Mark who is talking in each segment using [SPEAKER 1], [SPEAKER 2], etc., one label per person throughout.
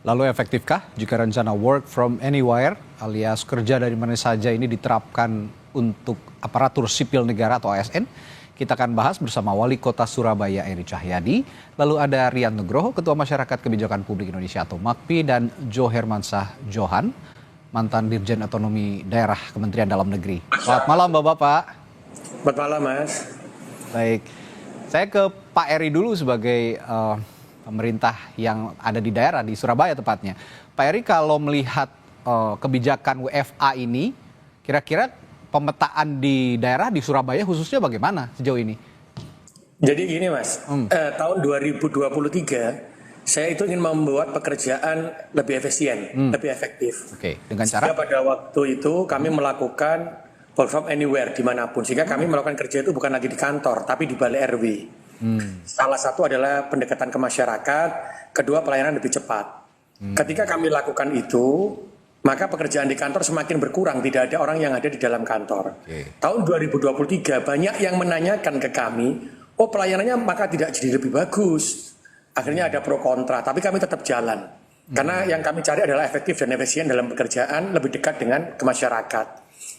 [SPEAKER 1] Lalu efektifkah jika rencana work from anywhere alias kerja dari mana saja ini diterapkan untuk aparatur sipil negara atau ASN? Kita akan bahas bersama Wali Kota Surabaya Eri Cahyadi, lalu ada Rian Nugroho, Ketua Masyarakat Kebijakan Publik Indonesia atau MAKPI, dan Jo Hermansyah Johan, mantan Dirjen Otonomi Daerah Kementerian Dalam Negeri. Selamat malam Bapak-Bapak.
[SPEAKER 2] Selamat malam Mas.
[SPEAKER 1] Baik, saya ke Pak Eri dulu sebagai pemerintah yang ada di daerah, di Surabaya tepatnya. Pak Eri, kalau melihat kebijakan WFA ini, kira-kira pemetaan di daerah di Surabaya khususnya bagaimana sejauh ini?
[SPEAKER 2] Jadi gini Mas, tahun 2023 saya itu ingin membuat pekerjaan lebih efisien, lebih efektif.
[SPEAKER 1] Oke, dengan cara?
[SPEAKER 2] Sehingga pada waktu itu kami melakukan work from anywhere dimanapun. Sehingga kami melakukan kerja itu bukan lagi di kantor, tapi di balai RW. Salah satu adalah pendekatan ke masyarakat, kedua pelayanan lebih cepat. Ketika kami lakukan itu, maka pekerjaan di kantor semakin berkurang, tidak ada orang yang ada di dalam kantor. Tahun 2023 banyak yang menanyakan ke kami, oh pelayanannya maka tidak jadi lebih bagus. Akhirnya ada pro kontra, tapi kami tetap jalan. Karena yang kami cari adalah efektif dan efisien dalam pekerjaan, lebih dekat dengan ke masyarakat.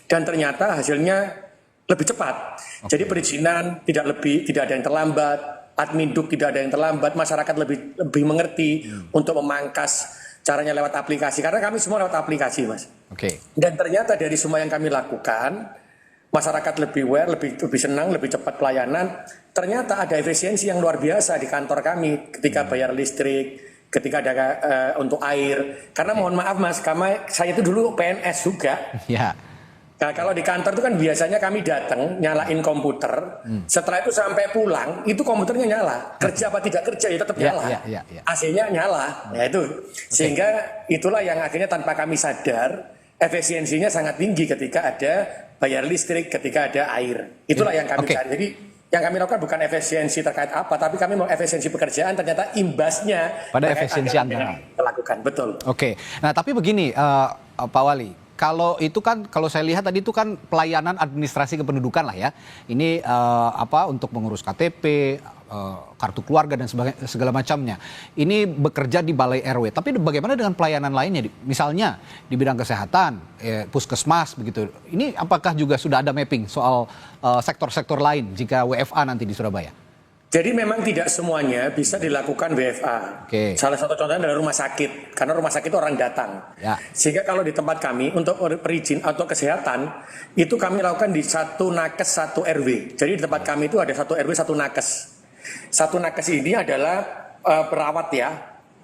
[SPEAKER 2] Dan ternyata hasilnya lebih cepat. Jadi perizinan tidak ada yang terlambat, adminduk tidak ada yang terlambat, masyarakat lebih mengerti untuk memangkas caranya lewat aplikasi, karena kami semua lewat aplikasi Mas. Dan ternyata dari semua yang kami lakukan, masyarakat lebih aware, lebih senang, lebih cepat pelayanan. Ternyata ada efisiensi yang luar biasa di kantor kami ketika bayar listrik, ketika ada untuk air. Karena mohon maaf Mas, saya itu dulu PNS juga. Nah, kalau di kantor itu kan biasanya kami datang, nyalain komputer, setelah itu sampai pulang, itu komputernya nyala. Kerja apa tidak kerja, ya tetap nyala. AC-nya nyala, ya itu. Sehingga itulah yang akhirnya tanpa kami sadar, efisiensinya sangat tinggi ketika ada bayar listrik, ketika ada air. Itulah yang kami cari. Jadi yang kami lakukan bukan efisiensi terkait apa, tapi kami mau efisiensi pekerjaan, ternyata imbasnya
[SPEAKER 1] pada efisiensi anggaran.
[SPEAKER 2] Melakukan, betul.
[SPEAKER 1] Nah tapi begini Pak Wali. Kalau itu kan, kalau saya lihat tadi itu kan pelayanan administrasi kependudukan lah ya. Ini untuk mengurus KTP, kartu keluarga dan segala macamnya. Ini bekerja di balai RW. Tapi bagaimana dengan pelayanan lainnya? Misalnya di bidang kesehatan, puskesmas begitu. Ini apakah juga sudah ada mapping soal sektor-sektor lain jika WFA nanti di Surabaya?
[SPEAKER 2] Jadi memang tidak semuanya bisa dilakukan WFA. Salah satu contohnya adalah rumah sakit, karena rumah sakit itu orang datang. Sehingga kalau di tempat kami untuk perizinan atau kesehatan, itu kami lakukan di satu nakes satu RW. Jadi di tempat kami itu ada satu RW satu nakes. Satu nakes ini adalah perawat ya,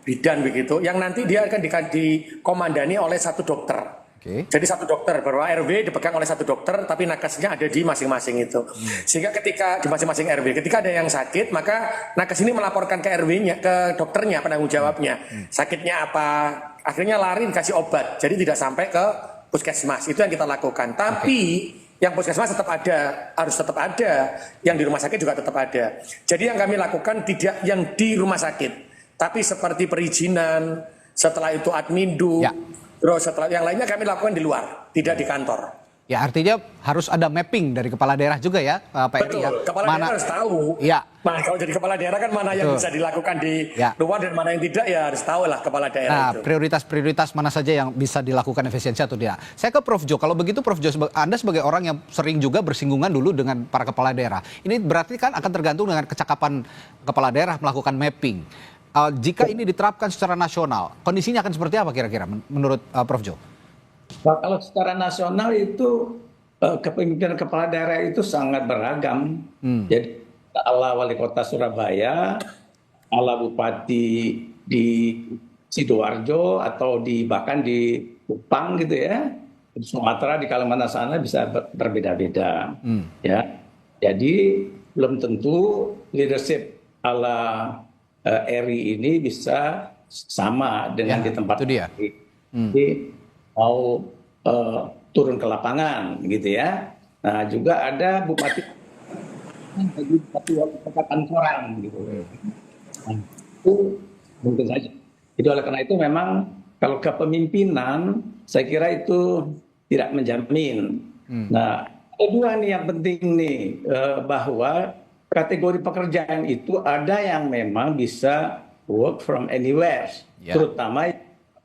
[SPEAKER 2] bidan begitu, yang nanti dia akan dikomandani oleh satu dokter. Jadi satu dokter, bahwa RW dipegang oleh satu dokter, tapi nakesnya ada di masing-masing itu. Sehingga ketika di masing-masing RW, ketika ada yang sakit, maka nakes ini melaporkan ke RW-nya, ke dokternya, penanggung jawabnya. Sakitnya apa? Akhirnya lari dikasih obat. Jadi tidak sampai ke puskesmas. Itu yang kita lakukan. Tapi yang puskesmas tetap ada, harus tetap ada. Yang di rumah sakit juga tetap ada. Jadi yang kami lakukan tidak yang di rumah sakit, tapi seperti perizinan, setelah itu admindu. Terus setelah yang lainnya kami lakukan di luar, tidak di kantor.
[SPEAKER 1] Ya artinya harus ada mapping dari kepala daerah juga ya Pak Eri.
[SPEAKER 2] Betul, kepala daerah harus tahu. Nah kalau jadi kepala daerah kan mana yang bisa dilakukan di luar dan mana yang tidak, ya harus tahu lah kepala daerah itu.
[SPEAKER 1] Prioritas mana saja yang bisa dilakukan efisiensi atau tidak. Saya ke Prof Jo, kalau begitu Prof Jo, Anda sebagai orang yang sering juga bersinggungan dulu dengan para kepala daerah. Ini berarti kan akan tergantung dengan kecakapan kepala daerah melakukan mapping. Jika ini diterapkan secara nasional, kondisinya akan seperti apa kira-kira menurut Prof Jo?
[SPEAKER 3] Nah, kalau secara nasional itu kepemimpinan kepala daerah itu sangat beragam. Jadi ala wali kota Surabaya, ala bupati di Sidoarjo atau bahkan di Kupang gitu ya, di Sumatera, di Kalimantan sana bisa berbeda-beda. Ya, jadi belum tentu leadership ala Eri ini bisa sama dengan di tempat lain. Jadi mau turun ke lapangan gitu ya. Nah juga ada bupati kota Kantoran gitu. Nah, itu mungkin saja. Jadi oleh karena itu memang kalau kepemimpinan saya kira itu tidak menjamin. Nah ada dua nih yang penting nih, bahwa kategori pekerjaan itu ada yang memang bisa work from anywhere, terutama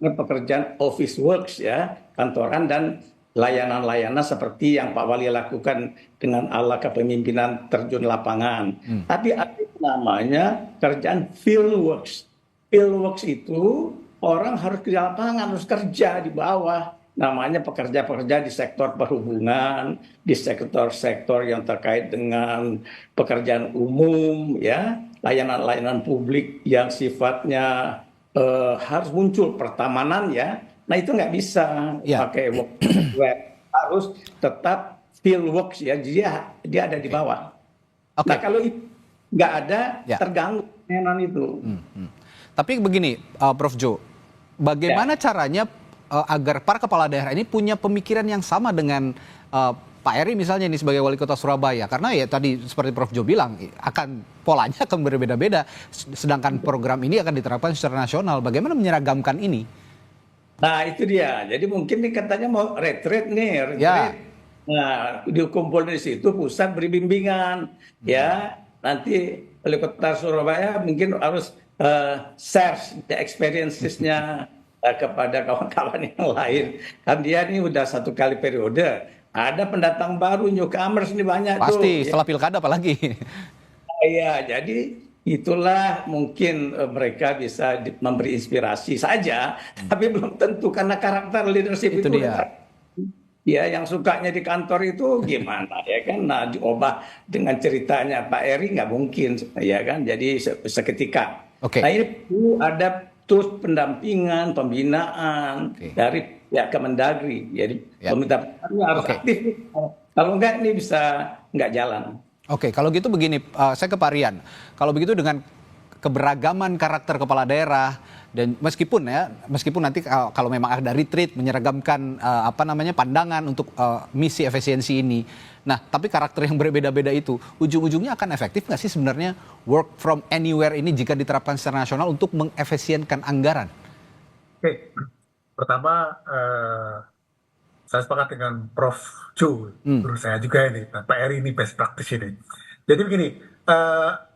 [SPEAKER 3] pekerjaan office works ya, kantoran dan layanan-layanan seperti yang Pak Wali lakukan dengan ala kepemimpinan terjun lapangan. Tapi ada namanya kerjaan field works. Field works itu orang harus ke lapangan, harus kerja di bawah. Namanya pekerja-pekerja di sektor perhubungan, di sektor-sektor yang terkait dengan pekerjaan umum, ya, layanan-layanan publik yang sifatnya harus muncul pertamanan, ya. Nah itu nggak bisa
[SPEAKER 1] Ya.
[SPEAKER 3] pakai web, harus tetap field works ya, dia ada di bawah.
[SPEAKER 1] Oke.
[SPEAKER 3] Nah kalau itu nggak ada,
[SPEAKER 1] Ya.
[SPEAKER 3] terganggu layanan itu.
[SPEAKER 1] Tapi begini, Prof. Jo, bagaimana caranya agar para kepala daerah ini punya pemikiran yang sama dengan Pak Eri misalnya ini sebagai wali kota Surabaya? Karena ya tadi seperti Prof. Jo bilang, polanya akan berbeda-beda, sedangkan program ini akan diterapkan secara nasional. Bagaimana menyeragamkan ini?
[SPEAKER 3] Nah itu dia, jadi mungkin nih katanya mau retreat nih, retreat.
[SPEAKER 1] Ya.
[SPEAKER 3] Nah dikumpul di situ pusat beri bimbingan, ya. Nanti wali kota Surabaya mungkin harus share experiences-nya kepada kawan-kawan yang lain. Kan dia ini udah 1 kali periode, ada pendatang baru, newcomers ini banyak tuh.
[SPEAKER 1] Pasti, setelah pilkada apalagi.
[SPEAKER 3] Iya, jadi itulah mungkin mereka bisa memberi inspirasi saja, tapi belum tentu karena karakter leadership
[SPEAKER 1] Itu
[SPEAKER 3] itu
[SPEAKER 1] dia.
[SPEAKER 3] ya yang sukanya di kantor itu gimana ya kan, nah diubah dengan ceritanya Pak Eri nggak mungkin ya kan, jadi seketika.
[SPEAKER 1] Oke.
[SPEAKER 3] Nah ini perlu ada terus pendampingan, pembinaan dari pihak Kemendagri, jadi
[SPEAKER 1] Ya.
[SPEAKER 3] pemerintah harus
[SPEAKER 1] Oke.
[SPEAKER 3] aktif. Kalau enggak ini bisa nggak jalan.
[SPEAKER 1] Oke, kalau gitu begini, saya ke Pak Rian. Kalau begitu dengan keberagaman karakter kepala daerah dan meskipun nanti kalau memang ada retreat menyeragamkan pandangan untuk misi efisiensi ini. Nah, tapi karakter yang berbeda-beda itu ujung-ujungnya akan efektif nggak sih sebenarnya work from anywhere ini jika diterapkan secara nasional untuk mengefisienkan anggaran?
[SPEAKER 4] Oke, pertama saya sepakat dengan Prof. Jo, guru saya juga ini, Pak Eri ini best practice ini. Jadi begini,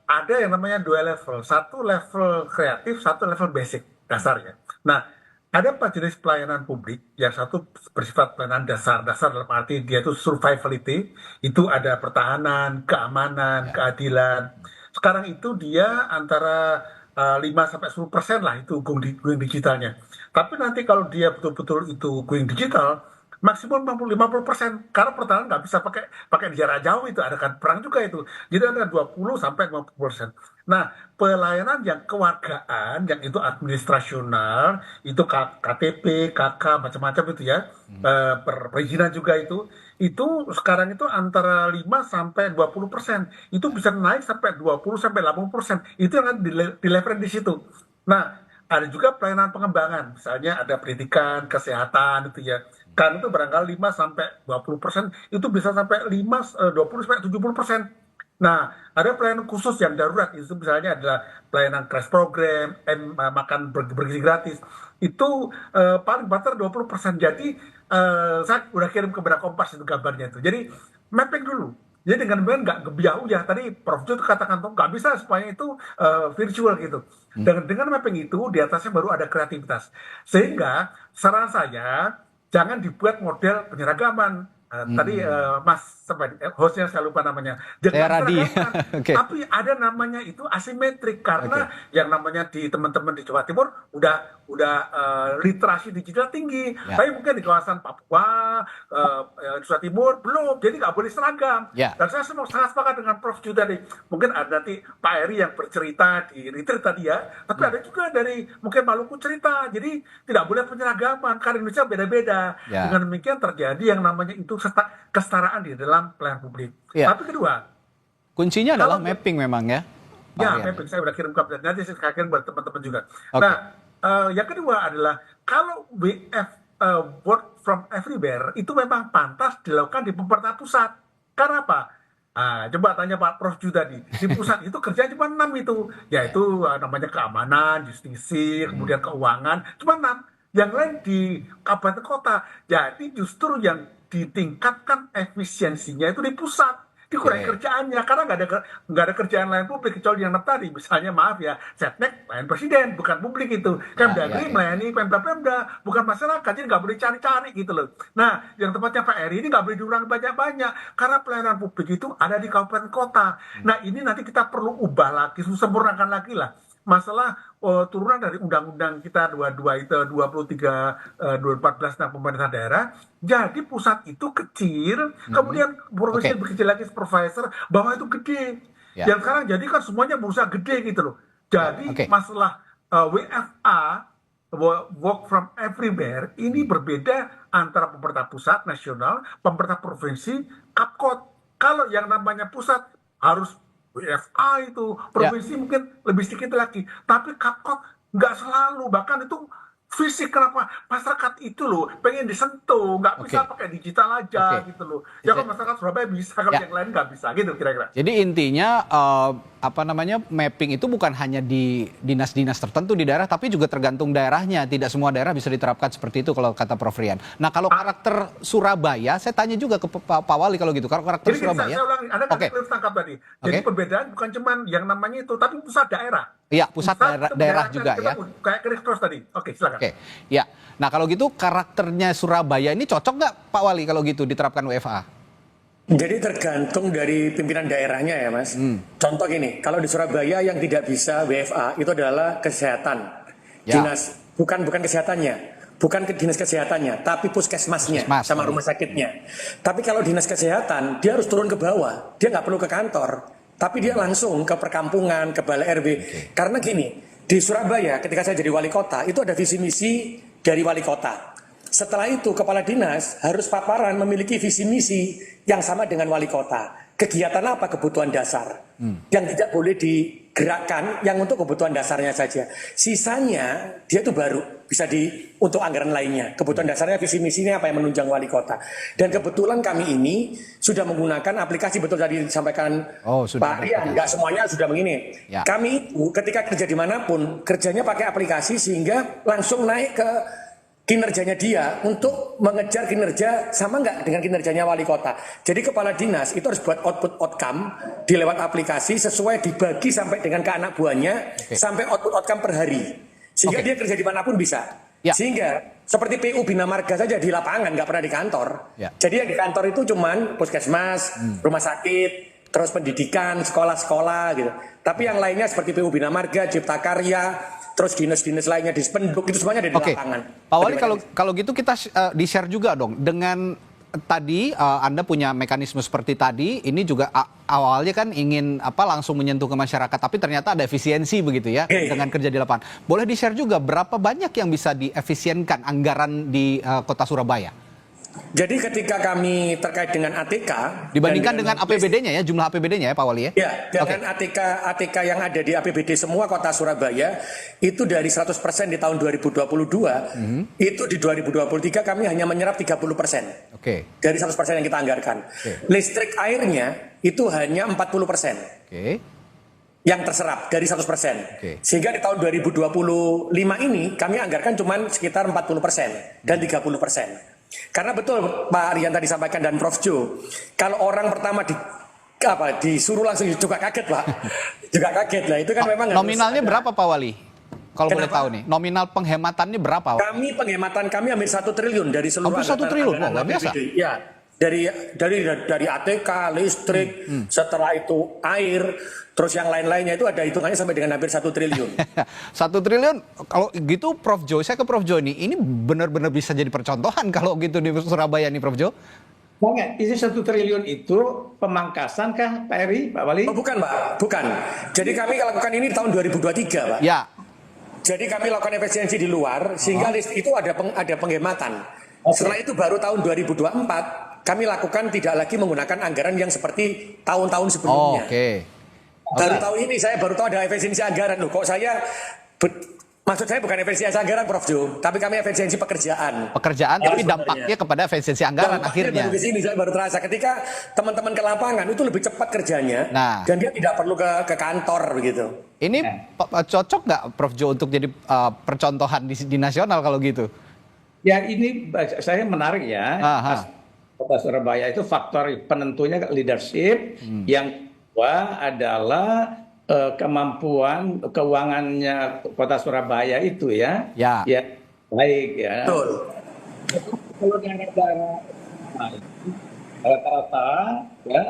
[SPEAKER 4] ada yang namanya 2 level, 1 level kreatif, 1 level basic dasarnya. Nah, ada 4 jenis pelayanan publik, yang satu bersifat pelayanan dasar dalam arti dia itu survivality, itu ada pertahanan, keamanan, keadilan. Sekarang itu dia antara 5-10% lah itu going digitalnya. Tapi nanti kalau dia betul-betul itu going digital, maksimum 50% karena pertahanan nggak bisa pakai di jarak jauh, itu ada kan perang juga itu, jadi ada 20-50%. Nah, pelayanan yang kewargaan yang itu administrasional itu KTP, KK macam-macam itu ya, perizinan juga itu sekarang itu antara 5-20%, itu bisa naik sampai 20-80%, itu yang di leverage di situ. Nah, ada juga pelayanan pengembangan, misalnya ada pendidikan, kesehatan itu ya. Kan itu barangkali 5-20%, itu bisa sampai 20-70%. Nah, ada pelayanan khusus yang darurat, itu misalnya adalah pelayanan crash program, makan bergizi gratis. Itu paling banter 20%. Jadi saya udah kirim ke Berak Kompas itu gambarnya itu. Jadi mapping dulu. Jadi dengan nggak gebiau ya, tadi Prof. Jo katakan tuh nggak bisa supaya itu virtual gitu. Dengan mapping itu di atasnya baru ada kreativitas. Sehingga saran saya jangan dibuat model penyeragaman. Tadi Mas hostnya saya lupa namanya.
[SPEAKER 1] Radi.
[SPEAKER 4] Okay. Tapi ada namanya itu asimetrik karena yang namanya di teman-teman di Jawa Timur udah literasi digital tinggi. Ya. Tapi mungkin di kawasan Papua, Nusa Timur belum. Jadi nggak boleh seragam.
[SPEAKER 1] Ya.
[SPEAKER 4] Dan saya sangat sepakat dengan Prof. Jo tadi. Mungkin ada nanti Pak Eri yang bercerita di retreat tadi ya. Tapi ada juga dari mungkin Maluku cerita. Jadi tidak boleh penyeragaman karena Indonesia beda-beda. Ya. Dengan demikian terjadi yang namanya itu kesetaraan di dalam pelayanan publik. Ya. Tapi kedua,
[SPEAKER 1] kuncinya adalah mapping memang ya.
[SPEAKER 4] Ya, mapping. Saya udah kirim ke nanti saya kirim buat teman-teman juga. Okay. Nah, yang kedua adalah kalau WF work from everywhere itu memang pantas dilakukan di pemerintah pusat. Karena apa? Coba tanya Pak Prof. Jo tadi. Di pusat itu kerja cuma 6 itu, yaitu namanya keamanan, justisi, kemudian keuangan, cuma 6. Yang lain di kabupaten kota. Jadi justru yang ditingkatkan efisiensinya itu di pusat. dikurangi
[SPEAKER 1] Oke.
[SPEAKER 4] kerjaannya karena nggak ada kerjaan lain publik kecuali yang tadi, misalnya maaf ya, Setnek layan presiden bukan publik itu, Kemdagri melayani Pemda-Pemda bukan masyarakat, jadi nggak boleh cari-cari gitu loh. Nah yang tempatnya Pak Eri ini nggak boleh diurangi banyak-banyak karena pelayanan publik itu ada di kabupaten kota. Nah ini nanti kita perlu ubah lagi, sempurnakan lagi lah masalah turunan dari undang-undang kita 22 itu 23 2014 tentang pemerintah daerah. Jadi pusat itu kecil, kemudian provinsi lebih kecil lagi supervisor, bawah itu gede.
[SPEAKER 1] Ya.
[SPEAKER 4] Yang sekarang jadi kan semuanya berusaha gede gitu loh. Jadi
[SPEAKER 1] Oke.
[SPEAKER 4] masalah WFA, work from everywhere, ini berbeda antara pemerintah pusat nasional, pemerintah provinsi, Kapkot. Kalau yang namanya pusat harus WFA itu, provinsi mungkin lebih sedikit lagi, tapi Kapkot nggak selalu, bahkan itu fisik. Kenapa masyarakat itu loh pengen disentuh, nggak bisa pakai digital aja gitu loh. Ya kalau masyarakat Surabaya bisa, kalau yang lain nggak bisa gitu kira-kira.
[SPEAKER 1] Jadi intinya mapping itu bukan hanya di dinas-dinas tertentu di daerah, tapi juga tergantung daerahnya. Tidak semua daerah bisa diterapkan seperti itu kalau kata Prof Rian. Nah kalau karakter Surabaya, saya tanya juga ke Pak Wali kalau gitu. Kalau karakter
[SPEAKER 4] Jadi
[SPEAKER 1] Surabaya,
[SPEAKER 4] saya ulangi, Anda kan tangkap tadi. Jadi perbedaan bukan cuma yang namanya itu, tapi pusat daerah.
[SPEAKER 1] Iya, pusat daerah juga ya.
[SPEAKER 4] Kayak Kristos tadi. Oke, silakan.
[SPEAKER 1] Oke, ya. Nah kalau gitu karakternya Surabaya ini cocok nggak Pak Wali kalau gitu diterapkan WFA?
[SPEAKER 2] Jadi tergantung dari pimpinan daerahnya ya Mas. Contoh gini, kalau di Surabaya yang tidak bisa WFA itu adalah kesehatan.
[SPEAKER 1] Ya.
[SPEAKER 2] Dinas, bukan kesehatannya. Bukan ke dinas kesehatannya, tapi puskesmasnya sama rumah sakitnya. Tapi kalau dinas kesehatan, dia harus turun ke bawah. Dia nggak perlu ke kantor. Tapi dia langsung ke perkampungan, ke balai RW. Karena gini, di Surabaya ketika saya jadi wali kota, itu ada visi misi dari wali kota. Setelah itu kepala dinas harus paparan memiliki visi misi yang sama dengan wali kota. Kegiatan apa? Kebutuhan dasar. Yang tidak boleh digerakkan, yang untuk kebutuhan dasarnya saja. Sisanya dia itu baru bisa untuk anggaran lainnya. Kebutuhan dasarnya visi misinya apa yang menunjang wali kota. Dan kebetulan kami ini sudah menggunakan aplikasi, betul tadi disampaikan Pak Rian, nggak semuanya sudah begini. Ya. Kami itu ketika kerja dimanapun, kerjanya pakai aplikasi sehingga langsung naik ke kinerjanya dia untuk mengejar kinerja sama nggak dengan kinerjanya wali kota. Jadi kepala dinas itu harus buat output outcome di lewat aplikasi sesuai dibagi sampai dengan ke anak buahnya sampai output outcome per hari. Sehingga dia kerja dimanapun bisa. Ya. Sehingga seperti PU Bina Marga saja di lapangan nggak pernah di kantor. Ya. Jadi yang di kantor itu cuman puskesmas, rumah sakit, terus pendidikan, sekolah-sekolah gitu. Tapi yang lainnya seperti PU Bina Marga, Cipta Karya, terus dinas-dinas lainnya di Spenduk itu semuanya ada di lapangan.
[SPEAKER 1] Pak Wali kalau gitu kita di-share juga dong dengan tadi Anda punya mekanisme seperti tadi, ini juga awalnya kan ingin langsung menyentuh ke masyarakat, tapi ternyata ada efisiensi begitu ya dengan kerja di lapangan. Boleh di-share juga berapa banyak yang bisa diefisienkan anggaran di Kota Surabaya?
[SPEAKER 2] Jadi ketika kami terkait dengan ATK
[SPEAKER 1] dibandingkan dengan APBD-nya ya, jumlah APBD-nya ya Pak Wali ya?
[SPEAKER 2] Ya, dengan ATK yang ada di APBD semua kota Surabaya itu dari 100% di tahun 2022, itu di 2023 kami hanya menyerap 30%. Dari 100% yang kita anggarkan. Listrik airnya itu hanya 40%. Yang terserap dari 100%. Sehingga di tahun 2025 ini kami anggarkan cuma sekitar 40% dan 30%. Karena betul Pak Rian tadi sampaikan dan Prof Jo, kalau orang pertama disuruh langsung juga kaget Pak, juga kaget lah. Itu kan memang
[SPEAKER 1] nominalnya berapa Pak Wali? Kalau boleh tahu nih, nominal penghematannya berapa?
[SPEAKER 2] Kami penghematan kami hampir 1 triliun dari seluruh.
[SPEAKER 1] Hampir 1 triliun, luar biasa.
[SPEAKER 2] Ya, dari ATK, listrik, setelah itu air, terus yang lain-lainnya itu ada hitungannya sampai dengan hampir 1 triliun.
[SPEAKER 1] 1 triliun, kalau gitu Prof Jo, saya ke Prof Jo ini benar-benar bisa jadi percontohan kalau gitu di Surabaya nih Prof Jo?
[SPEAKER 3] Enggak, isi 1 triliun itu pemangkasan kah Pak Eri, Pak Wali?
[SPEAKER 2] Oh bukan Pak, bukan. Jadi kami lakukan ini di tahun 2023 Pak.
[SPEAKER 1] Ya.
[SPEAKER 2] Jadi kami lakukan efisiensi di luar, sehingga list itu ada penghematan. Setelah itu baru tahun 2024, kami lakukan tidak lagi menggunakan anggaran yang seperti tahun-tahun sebelumnya. Baru tahun ini saya baru tahu ada efisiensi anggaran loh. Kok saya maksud saya bukan efisiensi anggaran Prof Jo, tapi kami efisiensi pekerjaan.
[SPEAKER 1] Tapi dampaknya kepada efisiensi anggaran akhirnya.
[SPEAKER 2] Baru di sini saya baru terasa ketika teman-teman ke lapangan itu lebih cepat kerjanya dan dia tidak perlu ke kantor begitu.
[SPEAKER 1] Ini cocok nggak Prof Jo untuk jadi percontohan di nasional kalau gitu?
[SPEAKER 3] Ya ini saya menarik ya. Kota Surabaya itu faktor penentunya leadership. Yang kedua adalah kemampuan keuangannya Kota Surabaya itu ya,
[SPEAKER 1] Ya.
[SPEAKER 3] baik ya.
[SPEAKER 2] Betul.
[SPEAKER 3] Kalau daerah-daerah rata-rata ya,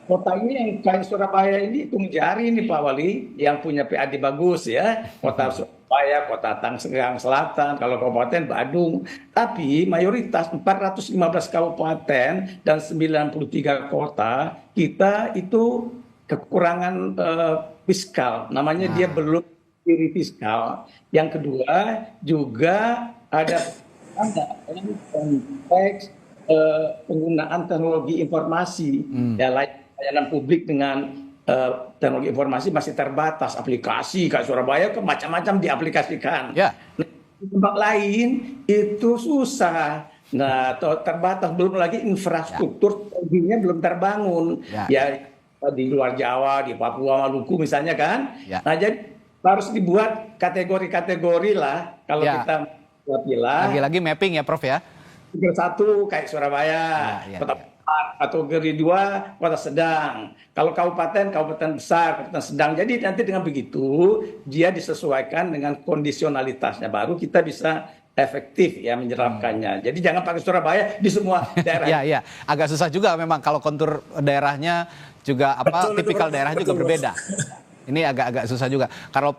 [SPEAKER 3] kota ini yang kayak Surabaya ini hitung jari nih Pak Wali, yang punya PAD bagus ya, Kota Surabaya, Kota Tangerang Selatan, kalau kabupaten Badung. Tapi mayoritas 415 kabupaten dan 93 kota kita itu kekurangan fiskal, namanya dia belum diri fiskal. Yang kedua juga ada dalam konteks penggunaan teknologi informasi, ya, layanan publik dengan teknologi informasi masih terbatas. Aplikasi kayak Surabaya macam-macam diaplikasikan.
[SPEAKER 1] Ya.
[SPEAKER 3] Di tempat lain itu susah. Nah, terbatas, belum lagi infrastruktur teknologinya belum terbangun. Ya, di luar Jawa, di Papua, Maluku misalnya kan.
[SPEAKER 1] Ya.
[SPEAKER 3] Nah, jadi harus dibuat kategori-kategori lah kalau kita pilih.
[SPEAKER 1] Lagi-lagi mapping ya Prof ya.
[SPEAKER 3] Kategori 1 kayak Surabaya, kota besar, kategori 2 kota sedang. Kalau kabupaten besar, kabupaten sedang. Jadi nanti dengan begitu dia disesuaikan dengan kondisionalitasnya, baru kita bisa efektif ya menyerapkannya. Jadi jangan pakai Surabaya di semua daerah.
[SPEAKER 1] Iya, agak susah juga memang kalau kontur daerahnya juga tipikal daerah juga berbeda. Ini agak susah juga. Kalau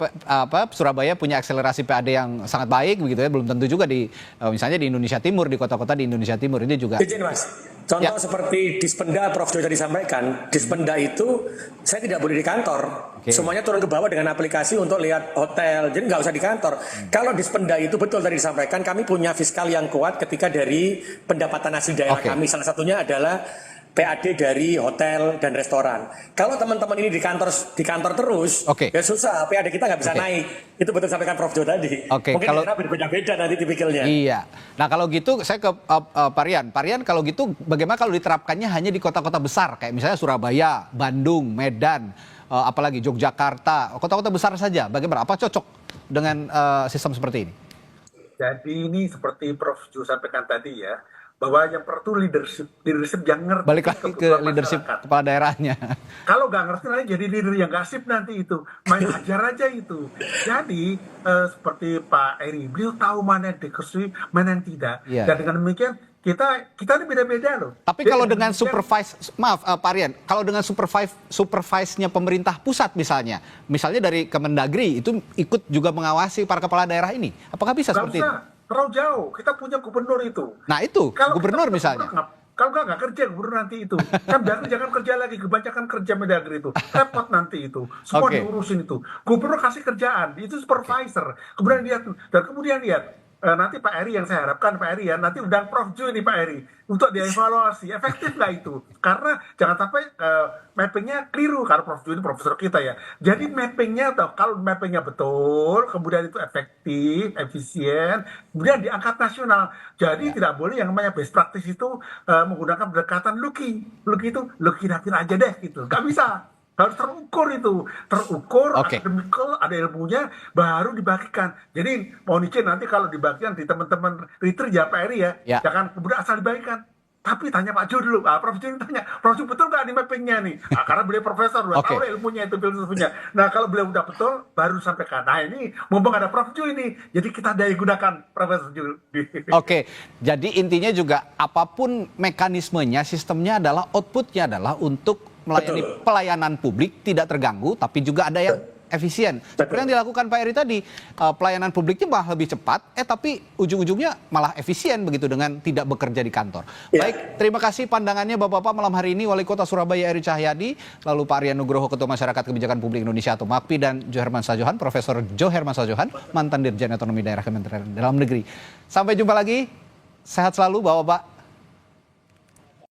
[SPEAKER 1] Surabaya punya akselerasi PAD yang sangat baik begitu ya, belum tentu juga di misalnya di Indonesia Timur, di kota-kota di Indonesia Timur ini juga.
[SPEAKER 2] Izin Mas, contoh seperti Dispenda, Prof. Jo tadi sampaikan, Dispenda itu saya tidak boleh di kantor. Semuanya turun ke bawah dengan aplikasi untuk lihat hotel, jadi nggak usah di kantor. Kalau Dispenda itu betul tadi disampaikan, kami punya fiskal yang kuat ketika dari pendapatan asli daerah kami. Salah satunya adalah PAD dari hotel dan restoran. Kalau teman-teman ini di kantor terus, ya susah, PAD kita nggak bisa naik. Itu betul sampaikan Prof. Jo tadi. Mungkin daerah berbeda-beda nanti tipikalnya.
[SPEAKER 1] Iya. Nah kalau gitu saya ke Pak Rian. Pak Rian, kalau gitu bagaimana kalau diterapkannya hanya di kota-kota besar kayak misalnya Surabaya, Bandung, Medan, apalagi Yogyakarta, kota-kota besar saja. Bagaimana? Apa cocok dengan sistem seperti ini?
[SPEAKER 4] Jadi ini seperti Prof. Jo sampaikan tadi ya, bahwa yang perlu leadership yang ngerti.
[SPEAKER 1] Balik lagi ke leadership kepala daerahnya.
[SPEAKER 4] Kalau nggak ngerti nanti jadi leader yang gasip nanti itu, main ajar aja itu. Jadi seperti Pak Eri, beliau tahu mana yang dikesui, mana yang tidak. Dan dengan demikian kita ini beda-beda loh.
[SPEAKER 1] Tapi kalau dengan Pak Rian, kalau dengan supervise-nya pemerintah pusat misalnya dari Kemendagri itu ikut juga mengawasi para kepala daerah ini, apakah bisa seperti itu?
[SPEAKER 4] Terlalu jauh, kita punya gubernur itu.
[SPEAKER 1] Nah itu, kalau gubernur misalnya.
[SPEAKER 4] Kalau nggak kerja gubernur nanti itu. Kan jangan kerja lagi, kebanyakan kerja Mendagri itu. Repot nanti itu. Semua diurusin itu. Gubernur kasih kerjaan, itu supervisor. Kemudian lihat. Nanti Pak Eri yang saya harapkan Pak Eri ya, nanti undang Prof. Jo ini Pak Eri untuk dievaluasi efektif nggak itu, karena jangan sampai mappingnya keliru, karena Prof. Jo ini profesor kita ya. Jadi mappingnya kalau mappingnya betul, kemudian itu efektif, efisien, kemudian diangkat nasional. Jadi tidak boleh yang namanya best practice itu menggunakan pendekatan looking itu kira-kira aja deh gitu, nggak bisa. Harus terukur, akademikal, ada ilmunya, baru dibagikan. Jadi mohon izin nanti kalau dibagikan di teman-teman retreat ya Pak Eri ya, jangan kemudian asal dibagikan. Tapi tanya Pak Jo dulu, Prof. Jo tanya, Prof. Jo betul nggak di mappingnya nih? Karena beliau profesor, udah tahu ilmunya itu, filosofinya. Nah kalau beliau udah betul, baru sampaikan. Nah ini mumpung ada Prof. Jo ini, jadi kita daya gunakan Profesor Jo.
[SPEAKER 1] Jadi intinya juga apapun mekanismenya, sistemnya adalah outputnya adalah untuk melayani pelayanan publik tidak terganggu, tapi juga ada yang efisien. Seperti yang dilakukan Pak Eri tadi, pelayanan publiknya malah lebih cepat, tapi ujung-ujungnya malah efisien begitu dengan tidak bekerja di kantor. Baik, terima kasih pandangannya Bapak-Bapak malam hari ini, Wali Kota Surabaya Eri Cahyadi, lalu Pak Rian Nugroho, Ketua Masyarakat Kebijakan Publik Indonesia atau MAKPI, dan Jo Herman Sajohan, Profesor Jo Herman Sajohan, mantan Dirjen Otonomi Daerah Kementerian Dalam Negeri. Sampai jumpa lagi, sehat selalu Bapak-Bapak.